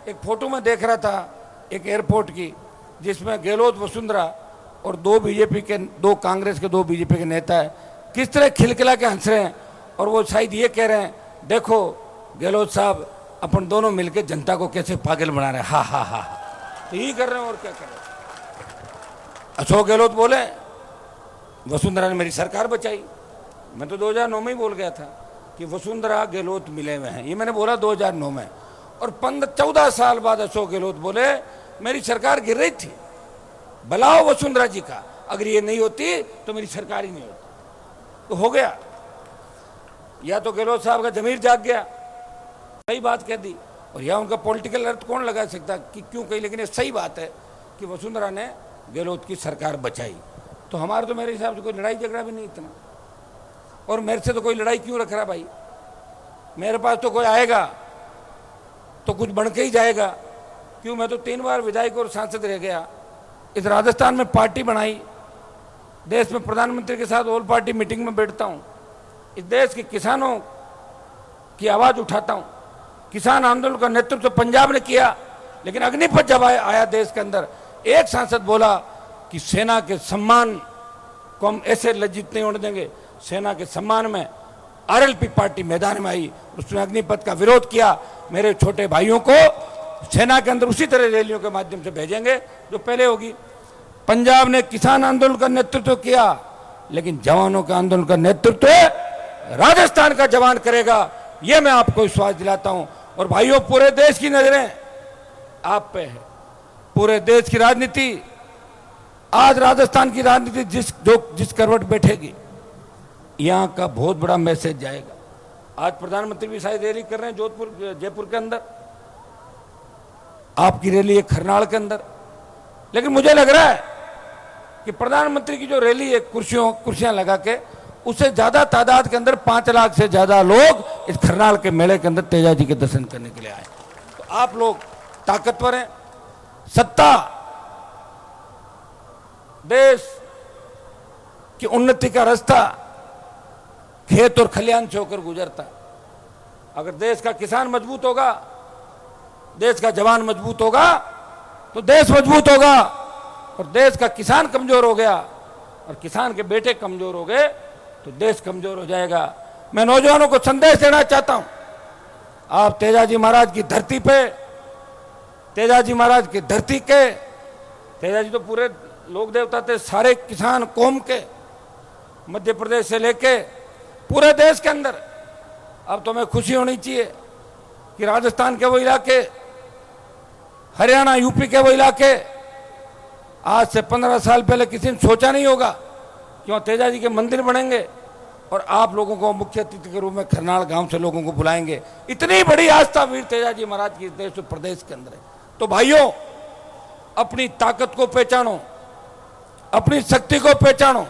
एक फोटो में देख रहा था एक एयरपोर्ट की, जिसमें गहलोत, वसुंधरा और दो कांग्रेस के, दो बीजेपी के नेता है, किस तरह खिलखिला के हंस रहे हैं। और वो शायद ये कह रहे हैं, देखो गहलोत साहब अपन दोनों मिलकर जनता को कैसे पागल बना रहे हैं, हा हा हा। तो यही कर रहे हैं और क्या कर रहे हैं। अशोक गहलोत बोले वसुंधरा ने मेरी सरकार बचाई। मैं तो 2009 में ही बोल गया था कि वसुंधरा गहलोत मिले हुए हैं, ये मैंने बोला 2009 में। और 14 साल बाद अशोक गहलोत बोले मेरी सरकार गिर रही थी, भलाओ वसुंधरा जी का, अगर ये नहीं होती तो मेरी सरकार ही नहीं होती। तो हो गया, या तो गहलोत साहब का जमीर जाग गया, सही बात कह दी, और या उनका पॉलिटिकल अर्थ कौन लगा सकता कि क्यों कही, लेकिन ये सही बात है कि वसुंधरा ने गहलोत की सरकार बचाई। तो हमारा तो मेरे हिसाब से कोई लड़ाई झगड़ा भी नहीं इतना, और मेरे से तो कोई लड़ाई क्यों रख रहा भाई। मेरे पास तो कोई आएगा तो कुछ बन के ही जाएगा। क्यों, मैं तो 3 बार विधायक और सांसद रह गया, इस राजस्थान में पार्टी बनाई, देश में प्रधानमंत्री के साथ ऑल पार्टी मीटिंग में बैठता हूं, इस देश के किसानों की आवाज उठाता हूं। किसान आंदोलन का नेतृत्व पंजाब ने किया, लेकिन अग्निपथ जब आया देश के अंदर, एक सांसद बोला कि सेना के सम्मान को हम ऐसे लज्जित नहीं होने देंगे। सेना के सम्मान में आरएलपी पार्टी मैदान में आई, उसने अग्निपथ का विरोध किया। मेरे छोटे भाइयों को सेना के अंदर उसी तरह रैलियों के माध्यम से भेजेंगे जो पहले होगी। पंजाब ने किसान आंदोलन का नेतृत्व किया, लेकिन जवानों के आंदोलन का नेतृत्व राजस्थान का जवान करेगा, यह मैं आपको विश्वास दिलाता हूं। और भाइयों, पूरे देश की नजरें आप पे है, पूरे देश की राजनीति, आज राजस्थान की राजनीति जिस करवट बैठेगी, यहां का बहुत बड़ा मैसेज जाएगा। आज प्रधानमंत्री भी शायद रैली कर रहे हैं जयपुर के अंदर, आपकी रैली है खरनाल के अंदर, लेकिन मुझे लग रहा है कि प्रधानमंत्री की जो रैली है कुर्सियां लगा के, उससे ज्यादा तादाद के अंदर 5 लाख से ज्यादा लोग इस खरनाल के मेले के अंदर तेजा जी के दर्शन करने के लिए आए। तो आप लोग ताकतवर हैं, सत्ता देश की उन्नति का रास्ता खेत और खलिहान से होकर गुजरता। अगर देश का किसान मजबूत होगा, देश का जवान मजबूत होगा, तो देश मजबूत होगा। और देश का किसान कमजोर हो गया और किसान के बेटे कमजोर हो गए तो देश कमजोर हो जाएगा। मैं नौजवानों को संदेश देना चाहता हूं, आप तेजाजी महाराज की धरती पे, तेजाजी महाराज की धरती के, तेजाजी तो पूरे लोक देवता थे सारे किसान कौम के, मध्य प्रदेश से लेके पूरे देश के अंदर। अब तो हमें खुशी होनी चाहिए कि राजस्थान के वो इलाके, हरियाणा यूपी के वो इलाके, आज से 15 साल पहले किसी ने सोचा नहीं होगा कि वहाँ तेजाजी के मंदिर बनेंगे और आप लोगों को मुख्य अतिथि के रूप में खरनाल गांव से लोगों को बुलाएंगे। इतनी बड़ी आस्था वीर तेजाजी महाराज की देश और प्रदेश के अंदर है। तो भाइयों, अपनी ताकत को पहचानो, अपनी शक्ति को पहचानो।